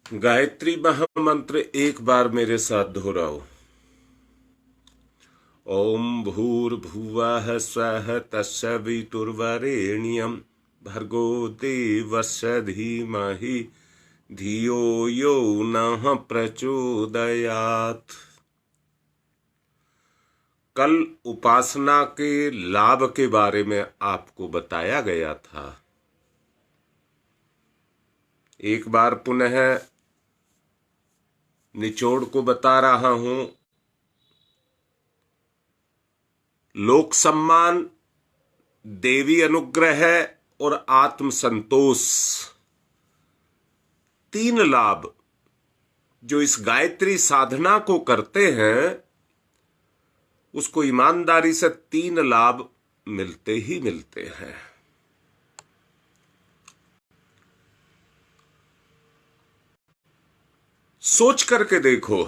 गायत्री महामंत्र एक बार मेरे साथ दोहराओ। ओम भूर्भुवः स्वः तत्सवितुर्वरेण्यं भर्गो देवस्य धीमहि धियो यो नः प्रचोदयात्। कल उपासना के लाभ के बारे में आपको बताया गया था। एक बार पुनः निचोड़ को बता रहा हूं। लोक सम्मान, देवी अनुग्रह और आत्म संतोष, तीन लाभ जो इस गायत्री साधना को करते हैं उसको ईमानदारी से तीन लाभ मिलते ही मिलते हैं। सोच करके देखो,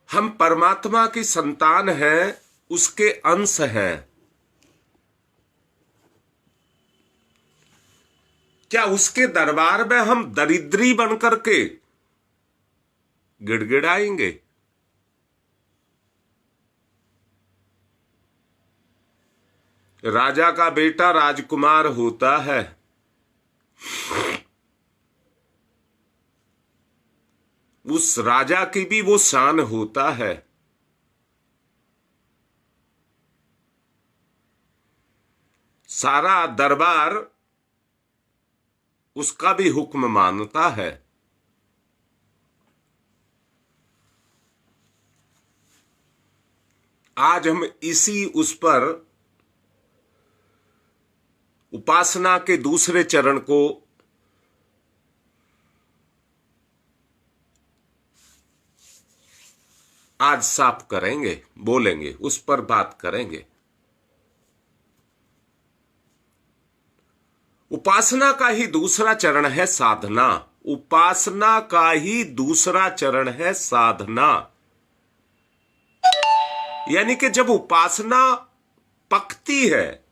हम परमात्मा की संतान हैं, उसके अंश हैं। क्या उसके दरबार में हम दरिद्री बनकर के गिड़गिड़ाएंगे? राजा का बेटा राजकुमार होता है, उस राजा की भी वो शान होता है। सारा दरबार उसका भी हुक्म मानता है। आज हम इसी उस पर उपासना के दूसरे चरण को आज साफ करेंगे, बोलेंगे, उस पर बात करेंगे। उपासना का ही दूसरा चरण है साधना। उपासना का ही दूसरा चरण है साधना। यानी कि जब उपासना पकती है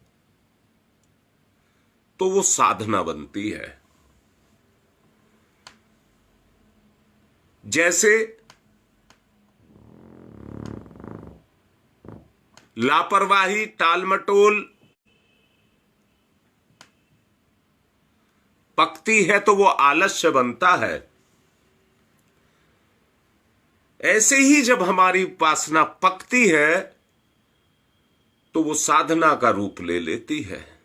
तो वो साधना बनती है। जैसे लापरवाही, टालमटोल पकती है तो वो आलस्य बनता है। ऐसे ही जब हमारी उपासना पकती है तो वो साधना का रूप ले लेती है।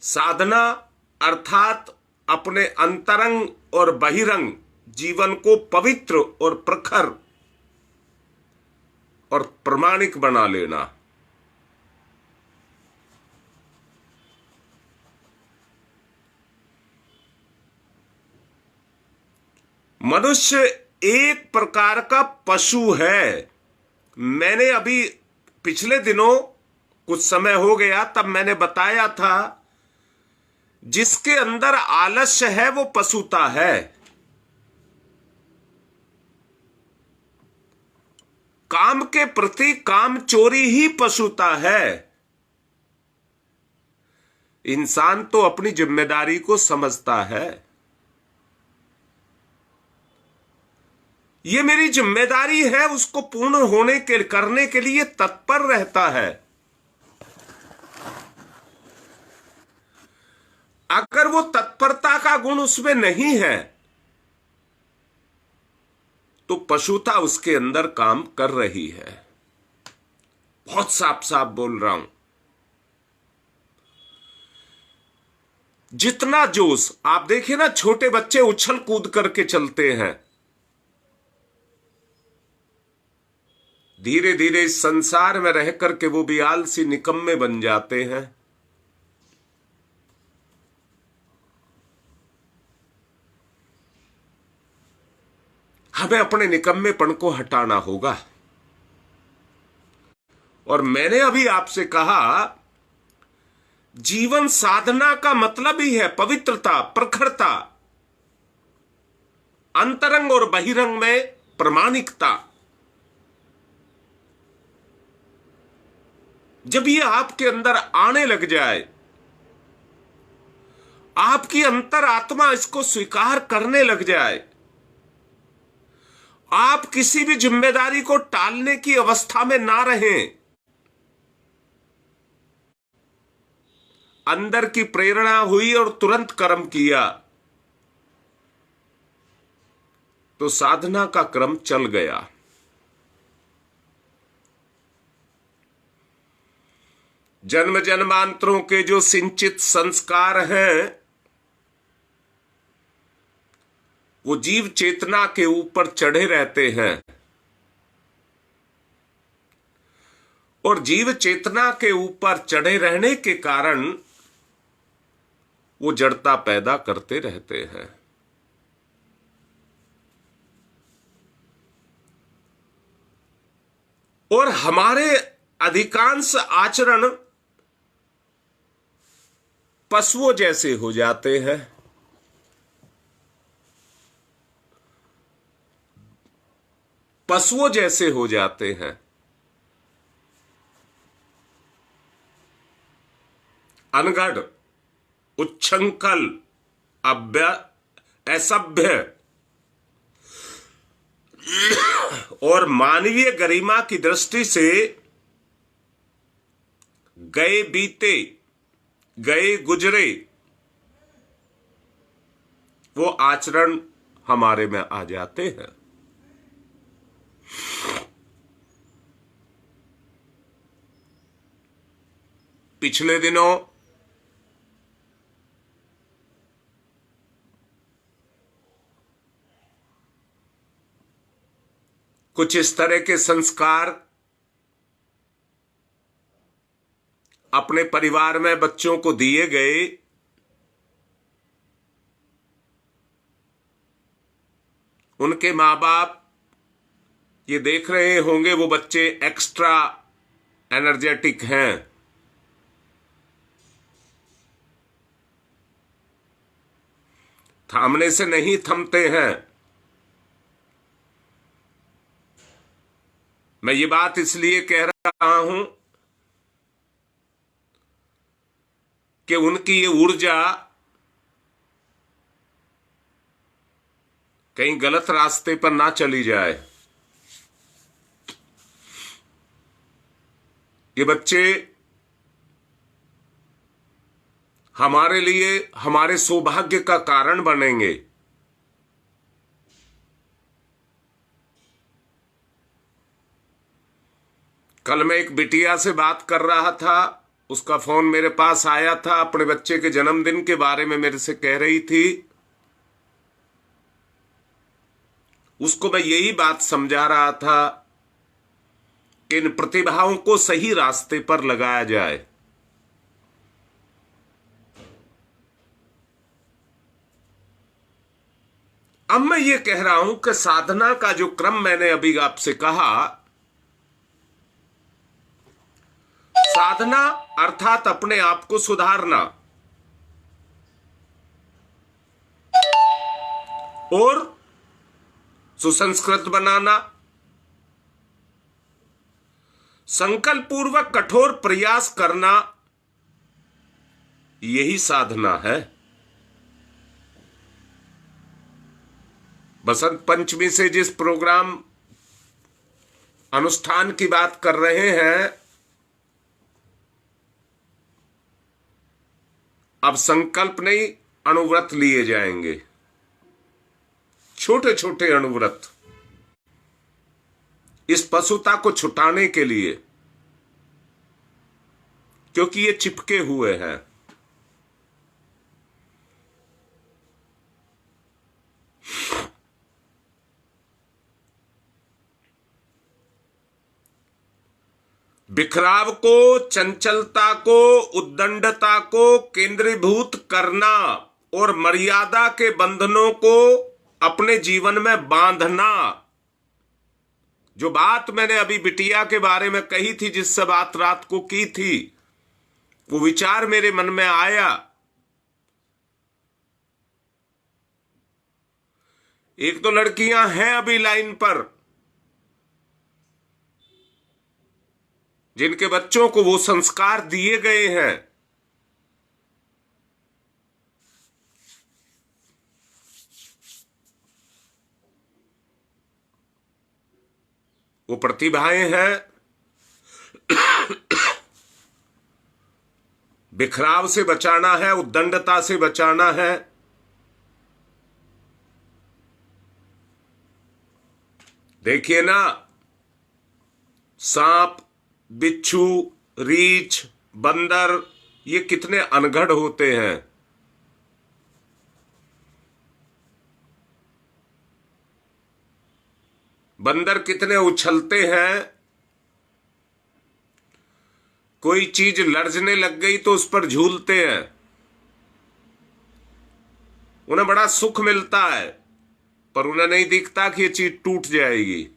साधना अर्थात अपने अंतरंग और बहिरंग जीवन को पवित्र और प्रखर और प्रमाणिक बना लेना। मनुष्य एक प्रकार का पशु है। मैंने अभी पिछले दिनों, कुछ समय हो गया, तब मैंने बताया था जिसके अंदर आलस्य है वो पशुता है। काम के प्रति काम चोरी ही पशुता है। इंसान तो अपनी जिम्मेदारी को समझता है। ये मेरी जिम्मेदारी है, उसको पूर्ण होने के करने के लिए तत्पर रहता है। अगर वो तत्परता का गुण उसमें नहीं है तो पशुता उसके अंदर काम कर रही है। बहुत साफ साफ बोल रहा हूं। जितना जोश, आप देखिए ना, छोटे बच्चे उछल कूद करके चलते हैं। धीरे धीरे इस संसार में रह करके वो भी आलसी निकम्मे बन जाते हैं। हमें अपने निकम्मेपन को हटाना होगा। और मैंने अभी आपसे कहा, जीवन साधना का मतलब ही है पवित्रता, प्रखरता, अंतरंग और बहिरंग में प्रामाणिकता। जब ये आपके अंदर आने लग जाए आपकी अंतरात्मा इसको स्वीकार करने लग जाए, आप किसी भी जिम्मेदारी को टालने की अवस्था में ना रहें, अंदर की प्रेरणा हुई और तुरंत कर्म किया, तो साधना का क्रम चल गया। जन्म जन्मांतरों के जो सिंचित संस्कार हैं, वो जीव चेतना के ऊपर चढ़े रहते हैं, और जीव चेतना के ऊपर चढ़े रहने के कारण वो जड़ता पैदा करते रहते हैं। और हमारे अधिकांश आचरण पशुओं जैसे हो जाते हैं। पशुओं जैसे हो जाते हैं। अनगढ़, उच्छृंखल, असभ्य और मानवीय गरिमा की दृष्टि से गए बीते, गए गुजरे वो आचरण हमारे में आ जाते हैं। पिछले दिनों कुछ इस तरह के संस्कार अपने परिवार में बच्चों को दिए गए, उनके मां बाप ये देख रहे होंगे वो बच्चे एक्स्ट्रा एनर्जेटिक हैं, थामने से नहीं थमते हैं। मैं ये बात इसलिए कह रहा हूं कि उनकी ये ऊर्जा कहीं गलत रास्ते पर ना चली जाए। ये बच्चे हमारे लिए हमारे सौभाग्य का कारण बनेंगे। कल मैं एक बिटिया से बात कर रहा था, उसका फोन मेरे पास आया था, अपने बच्चे के जन्मदिन के बारे में मेरे से कह रही थी। उसको मैं यही बात समझा रहा था कि इन प्रतिभाओं को सही रास्ते पर लगाया जाए। अब मैं ये कह रहा हूं कि साधना का जो क्रम मैंने अभी आपसे कहा, साधना अर्थात अपने आप को सुधारना और सुसंस्कृत बनाना, संकल्प पूर्वक कठोर प्रयास करना, यही साधना है। बसंत पंचमी से जिस प्रोग्राम अनुष्ठान की बात कर रहे हैं, अब संकल्प नहीं, अनुव्रत लिए जाएंगे, छोटे छोटे अनुव्रत, इस पशुता को छुटाने के लिए, क्योंकि ये चिपके हुए हैं। बिखराव को, चंचलता को, उद्दंडता को केंद्रीभूत करना और मर्यादा के बंधनों को अपने जीवन में बांधना। जो बात मैंने अभी बिटिया के बारे में कही थी, जिससे बात रात को की थी, वो विचार मेरे मन में आया। एक तो लड़कियां हैं अभी लाइन पर, जिनके बच्चों को वो संस्कार दिए गए हैं, वो प्रतिभाएं हैं, बिखराव से बचाना है, उद्दंडता से बचाना है। देखिए ना, सांप, बिच्छू, रीछ, बंदर, ये कितने अनगढ़ होते हैं। बंदर कितने उछलते हैं। कोई चीज लर्जने लग गई तो उस पर झूलते हैं, उन्हें बड़ा सुख मिलता है, पर उन्हें नहीं दिखता कि ये चीज टूट जाएगी,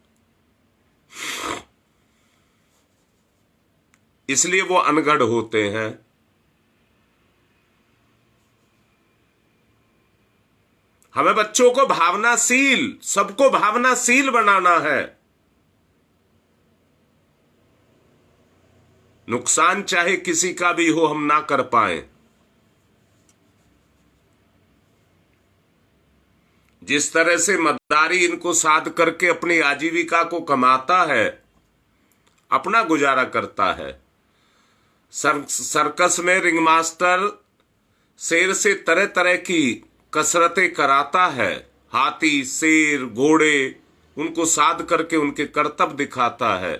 इसलिए वो अनगढ़ होते हैं। हमें बच्चों को भावनाशील, सबको भावनाशील बनाना है। नुकसान चाहे किसी का भी हो, हम ना कर पाए। जिस तरह से मदारी इनको साध करके अपनी आजीविका को कमाता है, अपना गुजारा करता है। सर्कस में रिंग मास्टर शेर से तरह तरह की कसरतें कराता है। हाथी, शेर, घोड़े, उनको साध करके उनके करतब दिखाता है,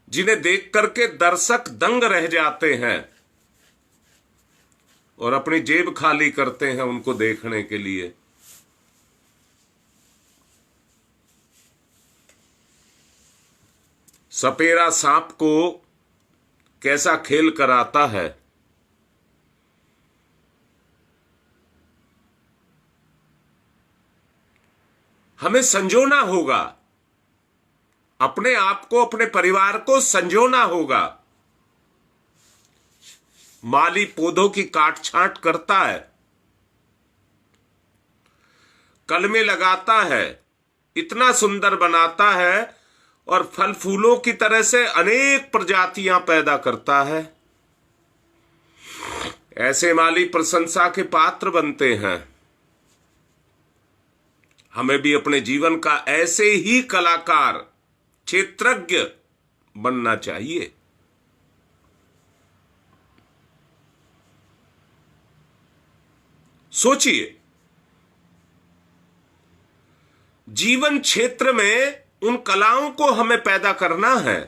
जिन्हें देख करके दर्शक दंग रह जाते हैं और अपनी जेब खाली करते हैं उनको देखने के लिए। सपेरा सांप को कैसा खेल कराता है। हमें संजोना होगा, अपने आप को, अपने परिवार को संजोना होगा। माली पौधों की काट छांट करता है, कलमे लगाता है, इतना सुंदर बनाता है और फल फूलों की तरह से अनेक प्रजातियां पैदा करता है। ऐसे माली प्रशंसा के पात्र बनते हैं। हमें भी अपने जीवन का ऐसे ही कलाकार, क्षेत्रज्ञ बनना चाहिए। सोचिए, जीवन क्षेत्र में उन कलाओं को हमें पैदा करना है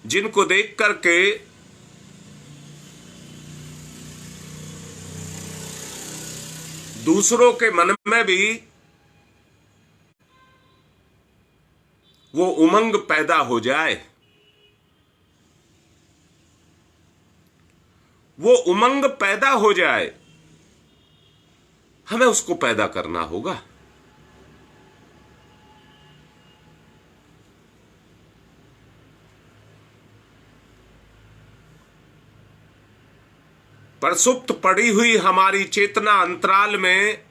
जिनको देख करके दूसरों के मन में भी वो उमंग पैदा हो जाए। वो उमंग पैदा हो जाए, हमें उसको पैदा करना होगा। पर सुप्त पड़ी हुई हमारी चेतना अंतराल में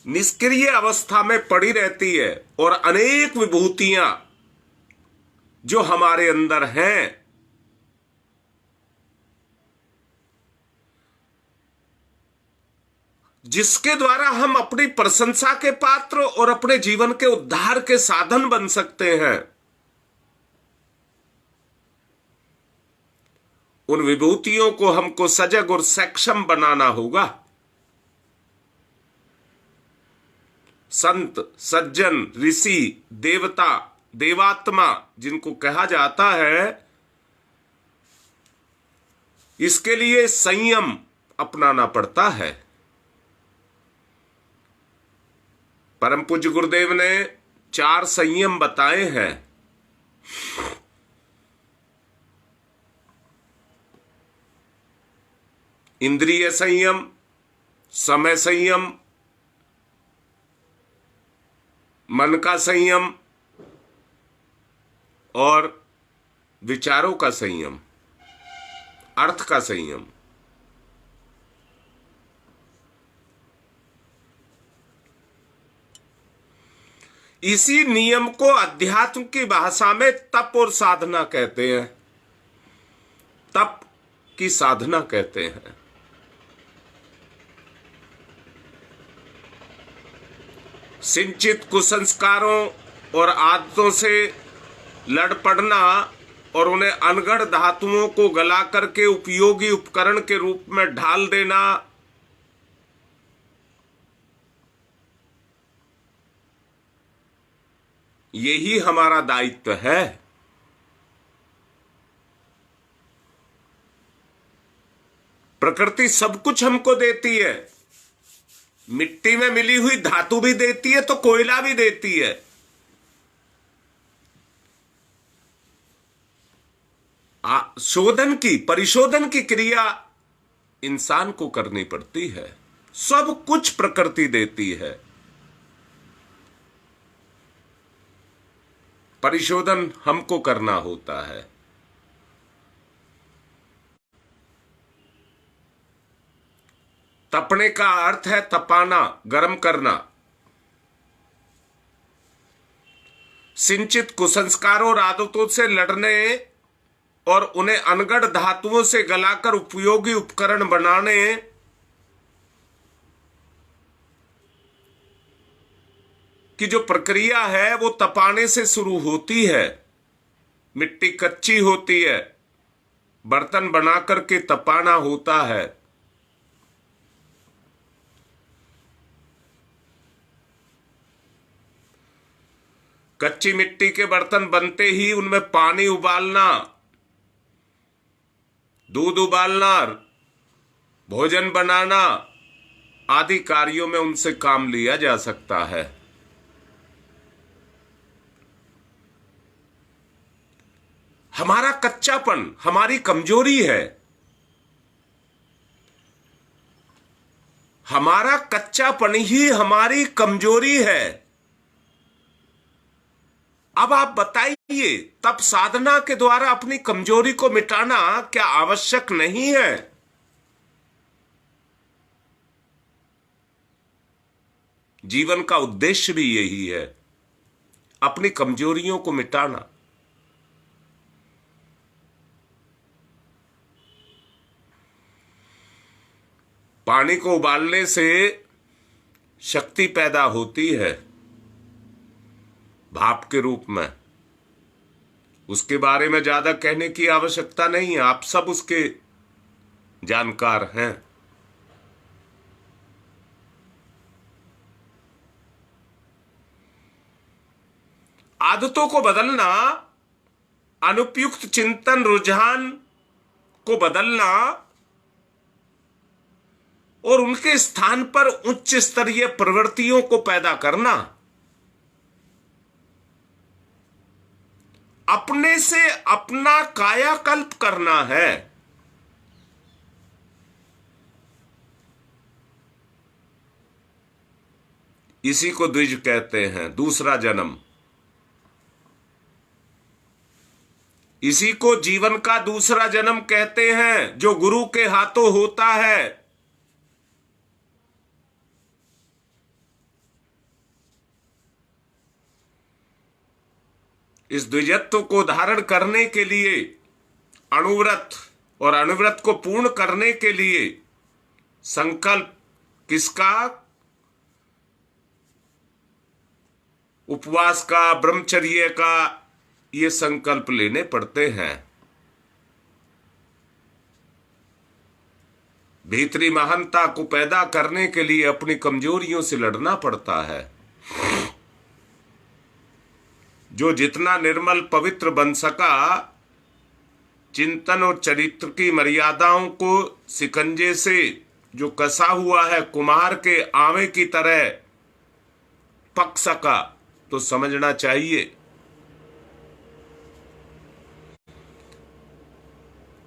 निष्क्रिय अवस्था में पड़ी रहती है और अनेक विभूतियां जो हमारे अंदर हैं, जिसके द्वारा हम अपनी प्रशंसा के पात्र और अपने जीवन के उद्धार के साधन बन सकते हैं, उन विभूतियों को हमको सजग और सक्षम बनाना होगा। संत, सज्जन, ऋषि, देवता, देवात्मा जिनको कहा जाता है, इसके लिए संयम अपनाना पड़ता है। परम पूज्य गुरुदेव ने 4 संयम बताए हैं। इंद्रिय संयम, समय संयम, मन का संयम और विचारों का संयम, अर्थ का संयम। इसी नियम को अध्यात्म की भाषा में तप और साधना कहते हैं। तप की साधना कहते हैं। सिंचित कुसंस्कारों और आदतों से लड़ पड़ना और उन्हें अनगढ़ धातुओं को गला करके उपयोगी उपकरण के रूप में ढाल देना, यही हमारा दायित्व है। प्रकृति सब कुछ हमको देती है, मिट्टी में मिली हुई धातु भी देती है तो कोयला भी देती है। शोधन की, परिशोधन की क्रिया इंसान को करनी पड़ती है। सब कुछ प्रकृति देती है, परिशोधन हमको करना होता है। तपने का अर्थ है तपाना, गर्म करना। सिंचित कुसंस्कारों और आदतों से लड़ने और उन्हें अनगढ़ धातुओं से गलाकर उपयोगी उपकरण बनाने, की जो प्रक्रिया है वो तपाने से शुरू होती है। मिट्टी कच्ची होती है, बर्तन बना करके तपाना होता है। कच्ची मिट्टी के बर्तन बनते ही उनमें पानी उबालना, दूध उबालना, भोजन बनाना आदि कार्यों में उनसे काम लिया जा सकता है। हमारा कच्चापन हमारी कमजोरी है। हमारा कच्चापन ही हमारी कमजोरी है। अब आप बताइए, तब साधना के द्वारा अपनी कमजोरी को मिटाना क्या आवश्यक नहीं है? जीवन का उद्देश्य भी यही है, अपनी कमजोरियों को मिटाना। पानी को उबालने से शक्ति पैदा होती है भाप के रूप में। उसके बारे में ज्यादा कहने की आवश्यकता नहीं है, आप सब उसके जानकार हैं। आदतों को बदलना, अनुपयुक्त चिंतन रुझान को बदलना और उनके स्थान पर उच्च स्तरीय प्रवृत्तियों को पैदा करना, अपने से अपना कायाकल्प करना है। इसी को द्विज कहते हैं, दूसरा जन्म। इसी को जीवन का दूसरा जन्म कहते हैं, जो गुरु के हाथों होता है। इस द्विजत्व को धारण करने के लिए, अणुव्रत और अनुव्रत को पूर्ण करने के लिए संकल्प किसका? उपवास का, ब्रह्मचर्य का, ये संकल्प लेने पड़ते हैं। भीतरी महानता को पैदा करने के लिए अपनी कमजोरियों से लड़ना पड़ता है। जो जितना निर्मल पवित्र बन सका, चिंतन और चरित्र की मर्यादाओं को शिकंजे से जो कसा हुआ है कुम्हार के आवे की तरह पक सका, तो समझना चाहिए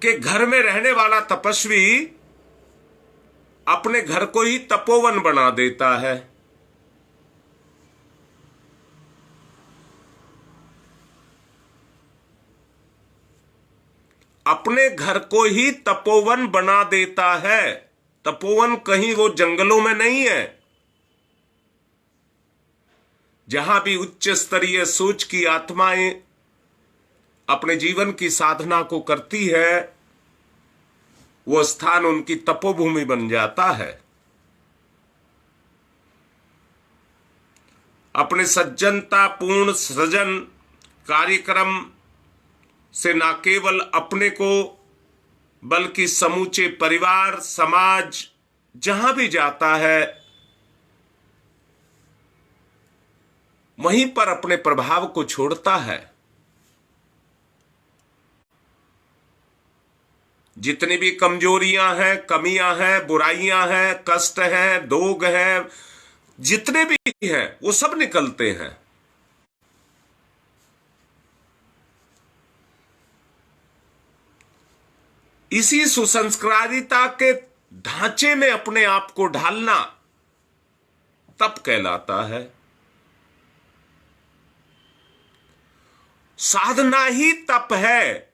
कि घर में रहने वाला तपस्वी अपने घर को ही तपोवन बना देता है। अपने घर को ही तपोवन बना देता है। तपोवन कहीं वो जंगलों में नहीं है। जहां भी उच्च स्तरीय सोच की आत्माएं अपने जीवन की साधना को करती है, वो स्थान उनकी तपोभूमि बन जाता है। अपने सज्जनतापूर्ण सृजन कार्यक्रम से न केवल अपने को बल्कि समूचे परिवार समाज जहां भी जाता है वहीं पर अपने प्रभाव को छोड़ता है। जितनी भी कमजोरियां हैं, कमियां हैं, बुराइयां हैं, कष्ट हैं, दोग हैं, जितने भी हैं वो सब निकलते हैं। इसी सुसंस्कारिता के ढांचे में अपने आप को ढालना तप कहलाता है। साधना ही तप है।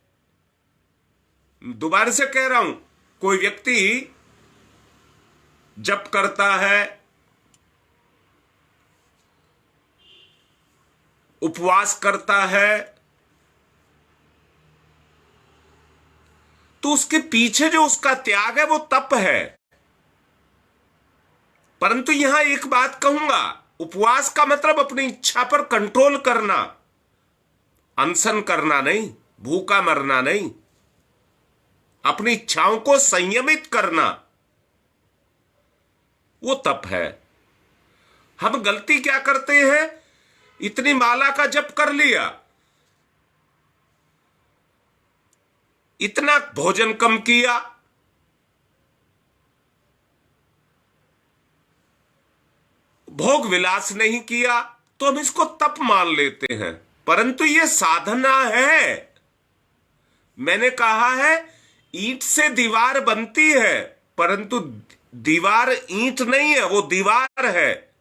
दोबारा से कह रहा हूं, कोई व्यक्ति जप करता है, उपवास करता है, तो उसके पीछे जो उसका त्याग है वो तप है। परंतु यहां एक बात कहूंगा, उपवास का मतलब अपनी इच्छा पर कंट्रोल करना, अनशन करना नहीं, भूखा मरना नहीं, अपनी इच्छाओं को संयमित करना, वो तप है। हम गलती क्या करते हैं, इतनी माला का जप कर लिया, इतना भोजन कम किया, भोग विलास नहीं किया, तो हम इसको तप मान लेते हैं। परंतु ये साधना है। मैंने कहा है ईंट से दीवार बनती है, परंतु दीवार ईंट नहीं है, वो दीवार है।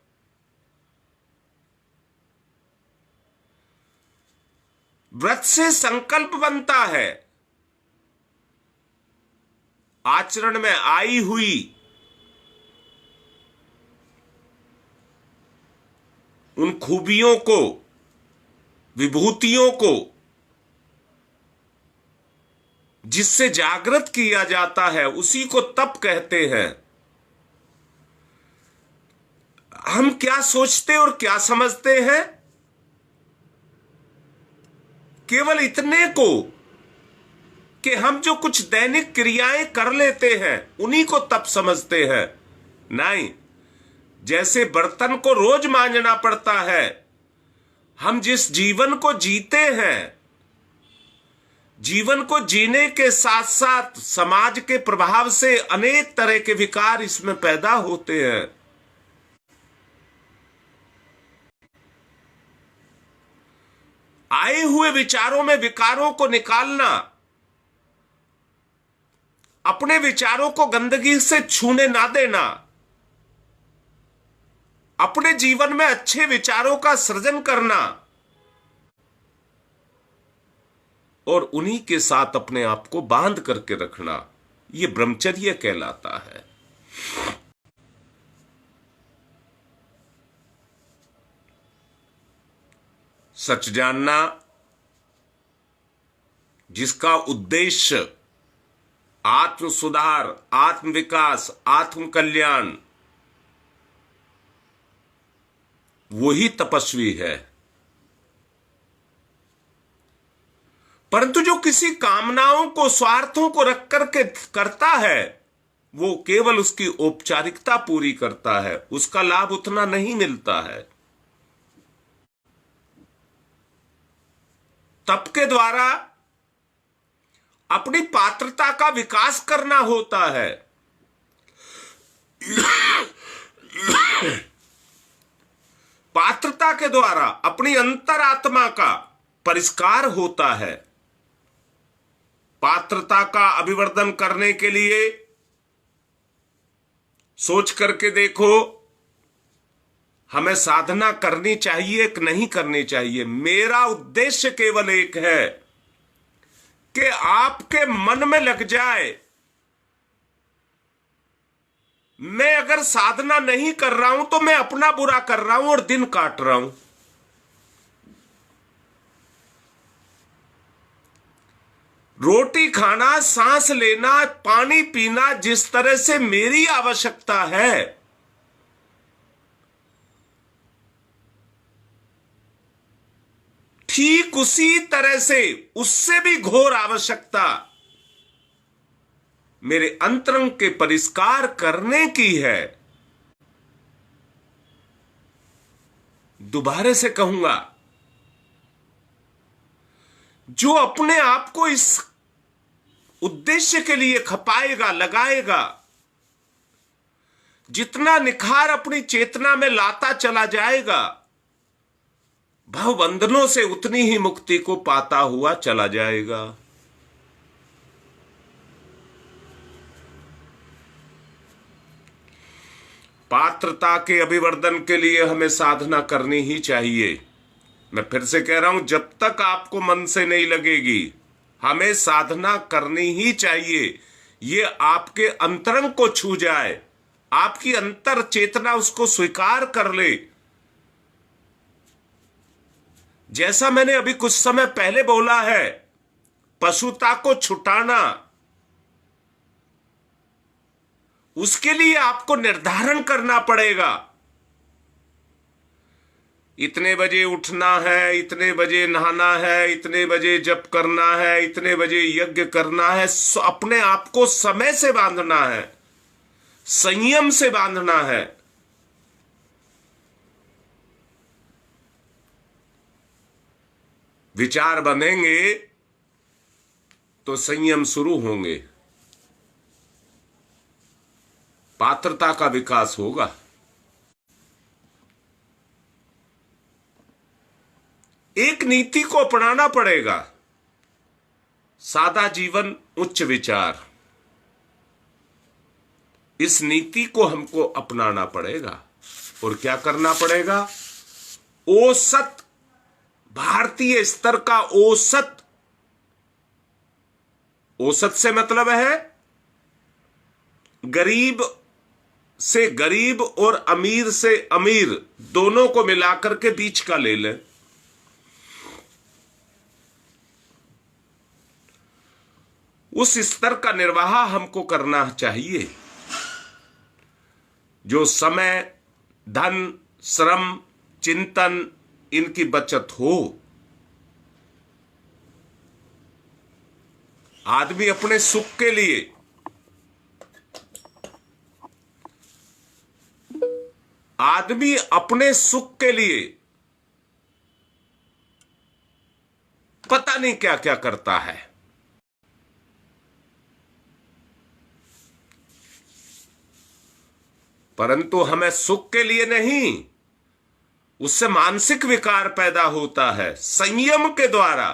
व्रत से संकल्प बनता है, आचरण में आई हुई उन खूबियों को, विभूतियों को जिससे जागृत किया जाता है, उसी को तप कहते हैं। हम क्या सोचते और क्या समझते हैं, केवल इतने को कि हम जो कुछ दैनिक क्रियाएं कर लेते हैं उन्हीं को तप समझते हैं। नहीं, जैसे बर्तन को रोज मांजना पड़ता है, हम जिस जीवन को जीते हैं, जीवन को जीने के साथ साथ समाज के प्रभाव से अनेक तरह के विकार इसमें पैदा होते हैं। आए हुए विचारों में विकारों को निकालना, अपने विचारों को गंदगी से छूने ना देना, अपने जीवन में अच्छे विचारों का सृजन करना और उन्हीं के साथ अपने आप को बांध करके रखना, यह ब्रह्मचर्य कहलाता है। सच जानना, जिसका उद्देश्य आत्म सुधार, आत्म विकास, आत्म कल्याण, वही तपस्वी है। परंतु जो किसी कामनाओं को, स्वार्थों को रख करके करता है, वो केवल उसकी औपचारिकता पूरी करता है, उसका लाभ उतना नहीं मिलता है। तप के द्वारा अपनी पात्रता का विकास करना होता है। पात्रता के द्वारा अपनी अंतरात्मा का परिष्कार होता है। पात्रता का अभिवर्धन करने के लिए सोच करके देखो, हमें साधना करनी चाहिए कि नहीं करनी चाहिए। मेरा उद्देश्य केवल एक है कि आपके मन में लग जाए, मैं अगर साधना नहीं कर रहा हूं तो मैं अपना बुरा कर रहा हूं और दिन काट रहा हूं। रोटी खाना, सांस लेना, पानी पीना जिस तरह से मेरी आवश्यकता है, ठीक उसी तरह से उससे भी घोर आवश्यकता मेरे अंतरंग के परिष्कार करने की है। दोबारा से कहूंगा, जो अपने आप को इस उद्देश्य के लिए खपाएगा, लगाएगा, जितना निखार अपनी चेतना में लाता चला जाएगा, भवबंधनों से उतनी ही मुक्ति को पाता हुआ चला जाएगा। पात्रता के अभिवर्धन के लिए हमें साधना करनी ही चाहिए। मैं फिर से कह रहा हूं, जब तक आपको मन से नहीं लगेगी, हमें साधना करनी ही चाहिए। ये आपके अंतरंग को छू जाए, आपकी अंतर चेतना उसको स्वीकार कर ले। जैसा मैंने अभी कुछ समय पहले बोला है, पशुता को छुटाना, उसके लिए आपको निर्धारण करना पड़ेगा। इतने बजे उठना है, इतने बजे नहाना है, इतने बजे जप करना है, इतने बजे यज्ञ करना है। अपने आप को समय से बांधना है, संयम से बांधना है। विचार बंधेंगे तो संयम शुरू होंगे, पात्रता का विकास होगा। एक नीति को अपनाना पड़ेगा, सादा जीवन उच्च विचार। इस नीति को हमको अपनाना पड़ेगा। और क्या करना पड़ेगा? औसत, भारतीय स्तर का औसत। औसत से मतलब है गरीब से गरीब और अमीर से अमीर, दोनों को मिलाकर के बीच का ले लें। उस स्तर का निर्वाह हमको करना चाहिए, जो समय, धन, श्रम, चिंतन, इनकी बचत हो। आदमी अपने सुख के लिए, आदमी अपने सुख के लिए पता नहीं क्या क्या करता है। परंतु हमें सुख के लिए नहीं, उससे मानसिक विकार पैदा होता है। संयम के द्वारा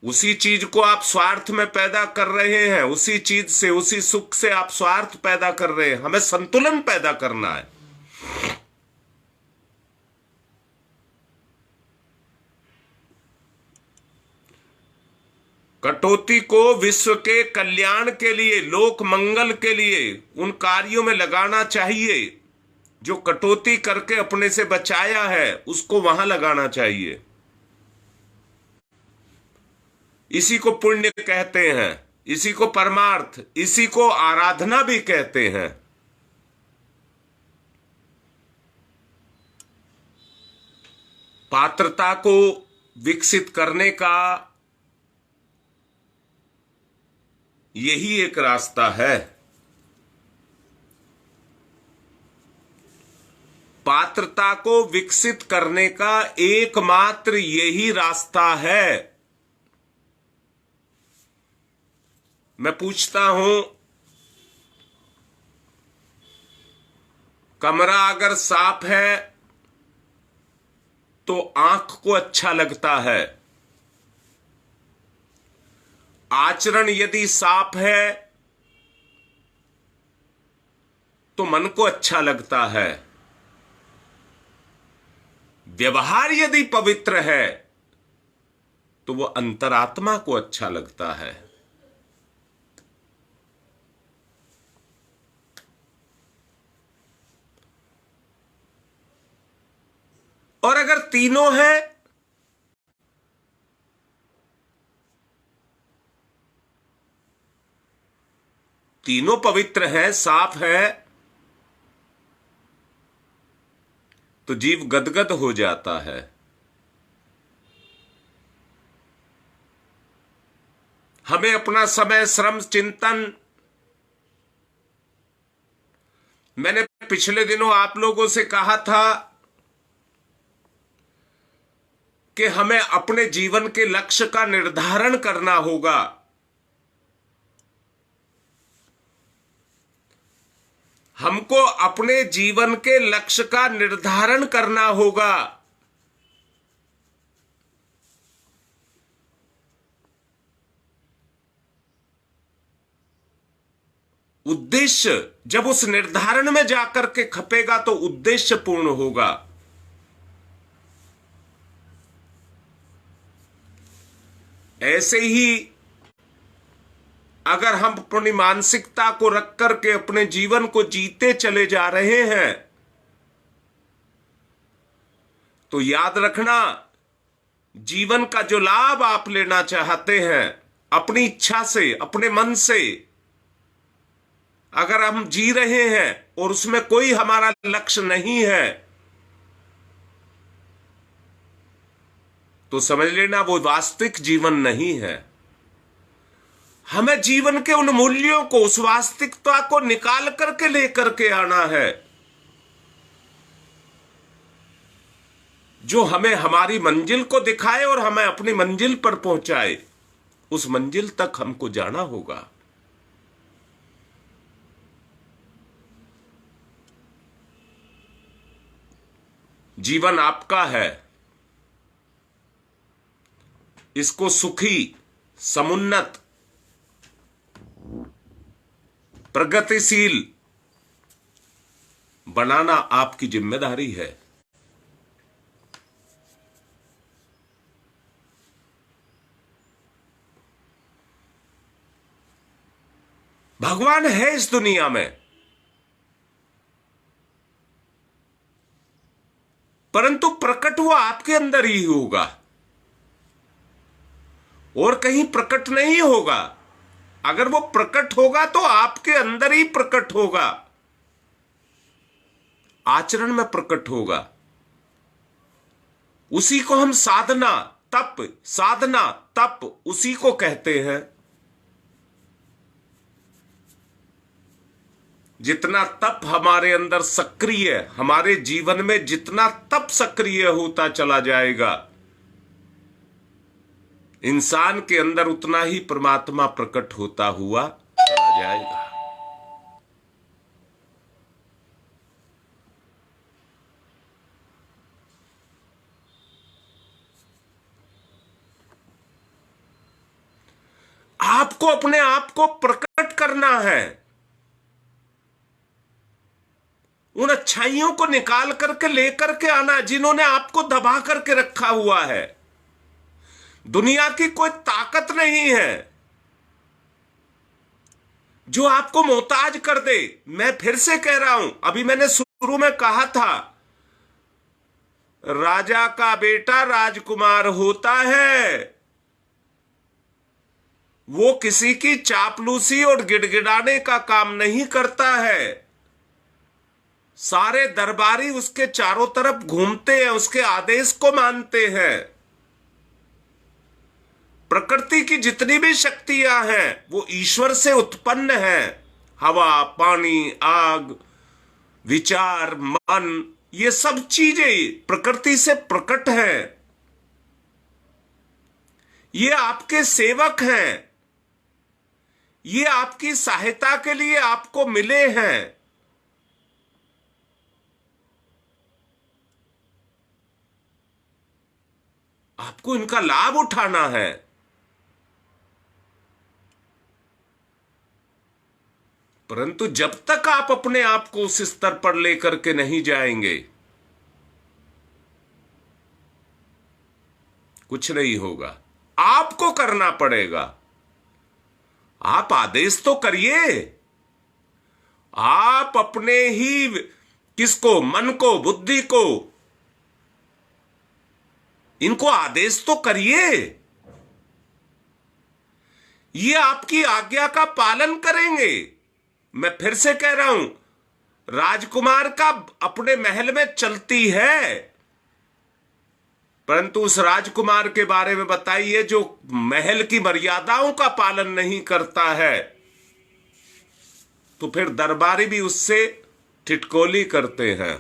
उसी चीज को आप स्वार्थ में पैदा कर रहे हैं, उसी चीज से, उसी सुख से आप स्वार्थ पैदा कर रहे हैं। हमें संतुलन पैदा करना है। कटौती को विश्व के कल्याण के लिए, लोक मंगल के लिए उन कार्यों में लगाना चाहिए। जो कटौती करके अपने से बचाया है, उसको वहां लगाना चाहिए। इसी को पुण्य कहते हैं, इसी को परमार्थ, इसी को आराधना भी कहते हैं। पात्रता को विकसित करने का यही एक रास्ता है। पात्रता को विकसित करने का एकमात्र यही रास्ता है। मैं पूछता हूं, कमरा अगर साफ है तो आंख को अच्छा लगता है। आचरण यदि साफ है तो मन को अच्छा लगता है। व्यवहार यदि पवित्र है तो वो अंतरात्मा को अच्छा लगता है। और अगर तीनों है, तीनों पवित्र है, साफ है, तो जीव गदगद हो जाता है। हमें अपना समय, श्रम, चिंतन, मैंने पिछले दिनों आप लोगों से कहा था कि हमें अपने जीवन के लक्ष्य का निर्धारण करना होगा। हमको अपने जीवन के लक्ष्य का निर्धारण करना होगा। उद्देश्य जब उस निर्धारण में जाकर के खपेगा तो उद्देश्य पूर्ण होगा। ऐसे ही अगर हम अपनी मानसिकता को रख करके अपने जीवन को जीते चले जा रहे हैं तो याद रखना, जीवन का जो लाभ आप लेना चाहते हैं अपनी इच्छा से, अपने मन से, अगर हम जी रहे हैं और उसमें कोई हमारा लक्ष्य नहीं है तो समझ लेना वो वास्तविक जीवन नहीं है। हमें जीवन के उन मूल्यों को, उस वास्तविकता को निकाल करके लेकर के आना है जो हमें हमारी मंजिल को दिखाए और हमें अपनी मंजिल पर पहुंचाए। उस मंजिल तक हमको जाना होगा। जीवन आपका है, इसको सुखी, समुन्नत, प्रगतिशील बनाना आपकी जिम्मेदारी है। भगवान है इस दुनिया में, परंतु प्रकट वो आपके अंदर ही होगा और कहीं प्रकट नहीं होगा। अगर वो प्रकट होगा तो आपके अंदर ही प्रकट होगा, आचरण में प्रकट होगा। उसी को हम साधना, तप उसी को कहते हैं। जितना तप हमारे अंदर सक्रिय, हमारे जीवन में जितना तप सक्रिय होता चला जाएगा, इंसान के अंदर उतना ही परमात्मा प्रकट होता हुआ चला जाएगा। आपको अपने आप को प्रकट करना है, उन अच्छाइयों को निकाल करके लेकर के आना जिन्होंने आपको दबा करके रखा हुआ है। दुनिया की कोई ताकत नहीं है जो आपको मोहताज कर दे। मैं फिर से कह रहा हूं, अभी मैंने शुरू में कहा था, राजा का बेटा राजकुमार होता है, वो किसी की चापलूसी और गिड़गिड़ाने का काम नहीं करता है। सारे दरबारी उसके चारों तरफ घूमते हैं, उसके आदेश को मानते हैं। प्रकृति की जितनी भी शक्तियां हैं वो ईश्वर से उत्पन्न हैं। हवा, पानी, आग, विचार, मन, ये सब चीजें प्रकृति से प्रकट हैं। ये आपके सेवक हैं, ये आपकी सहायता के लिए आपको मिले हैं। आपको इनका लाभ उठाना है। परंतु जब तक आप अपने आप को उस स्तर पर लेकर के नहीं जाएंगे, कुछ नहीं होगा। आपको करना पड़ेगा। आप आदेश तो करिए। आप अपने ही किसको, मन को, बुद्धि को, इनको आदेश तो करिए। ये आपकी आज्ञा का पालन करेंगे। मैं फिर से कह रहा हूं, राजकुमार का अपने महल में चलती है, परंतु उस राजकुमार के बारे में बताइए जो महल की मर्यादाओं का पालन नहीं करता है, तो फिर दरबारी भी उससे ठिठकोली करते हैं।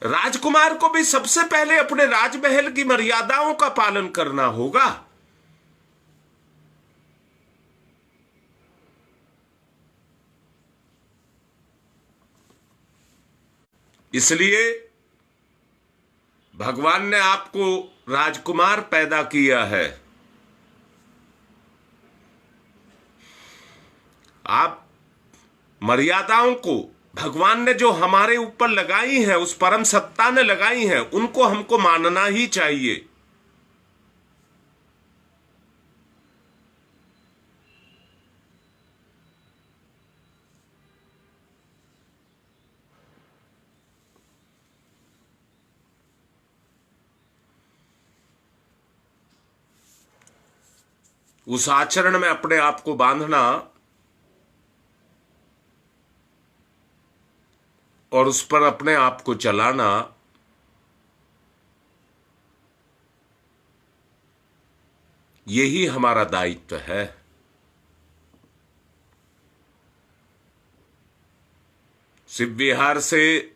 राजकुमार को भी सबसे पहले अपने राजमहल की मर्यादाओं का पालन करना होगा। इसलिए भगवान ने आपको राजकुमार पैदा किया है। आप मर्यादाओं को भगवान ने जो हमारे ऊपर लगाई है, उस परम सत्ता ने लगाई है, उनको हमको मानना ही चाहिए। उस आचरण में अपने आप को बांधना और उस पर अपने आप को चलाना, यही हमारा दायित्व है। शिव विहार से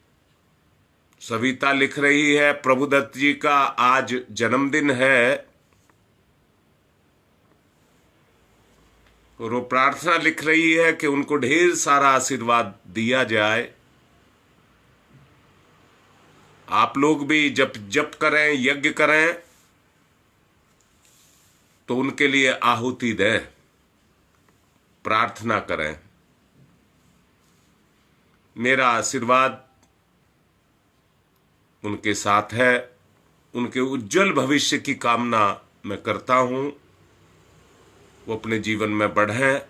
सविता लिख रही है, प्रभुदत्त जी का आज जन्मदिन है और वो प्रार्थना लिख रही है कि उनको ढेर सारा आशीर्वाद दिया जाए। आप लोग भी जब जप करें, यज्ञ करें, तो उनके लिए आहुति दें, प्रार्थना करें। मेरा आशीर्वाद उनके साथ है। उनके उज्जवल भविष्य की कामना मैं करता हूं, वो अपने जीवन में बढ़ें।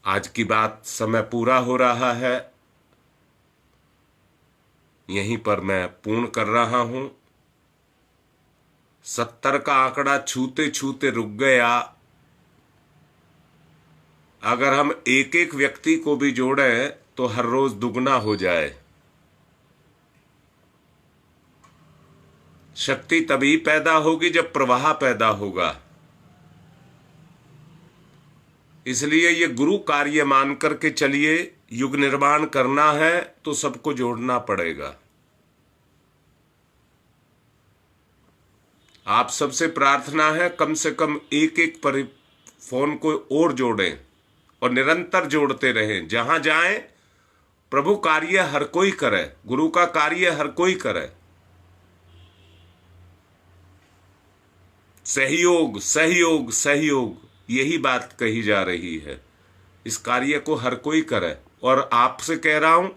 आज की बात समय पूरा हो रहा है, यहीं पर मैं पूर्ण कर रहा हूं। 70 का आंकड़ा छूते छूते रुक गया। अगर हम एक एक व्यक्ति को भी जोड़ें तो हर रोज दुगना हो जाए। शक्ति तभी पैदा होगी जब प्रवाह पैदा होगा। इसलिए ये गुरु कार्य मान करके चलिए। युग निर्माण करना है तो सबको जोड़ना पड़ेगा। आप सबसे प्रार्थना है कम से कम एक एक फोन को और जोड़ें और निरंतर जोड़ते रहें। जहां जाएं प्रभु कार्य हर कोई करे, गुरु का कार्य हर कोई करे। सहयोग सहयोग सहयोग, यही बात कही जा रही है। इस कार्य को हर कोई करे। और आपसे कह रहा हूं,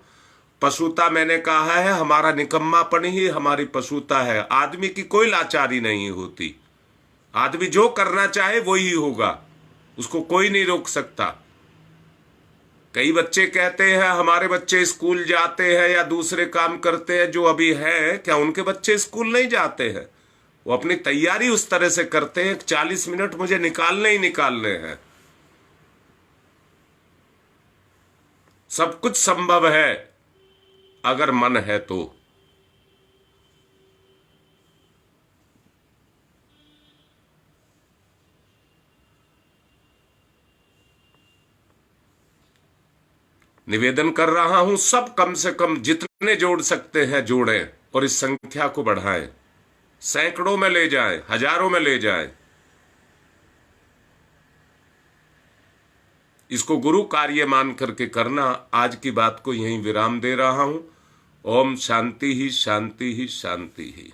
पशुता मैंने कहा है, हमारा निकम्मापन ही हमारी पशुता है। आदमी की कोई लाचारी नहीं होती। आदमी जो करना चाहे वो ही होगा, उसको कोई नहीं रोक सकता। कई बच्चे कहते हैं हमारे बच्चे स्कूल जाते हैं या दूसरे काम करते हैं जो अभी है, क्या उनके बच्चे स्कूल नहीं जाते हैं? वो अपनी तैयारी उस तरह से करते हैं 40 मिनट मुझे निकालने ही निकालने हैं। सब कुछ संभव है अगर मन है तो। निवेदन कर रहा हूं, सब कम से कम जितने जोड़ सकते हैं जोड़ें और इस संख्या को बढ़ाएं। सैकड़ों में ले जाएं, हजारों में ले जाएं। इसको गुरु कार्य मान करके करना। आज की बात को यहीं विराम दे रहा हूं। ओम शांति ही शांति ही शांति ही।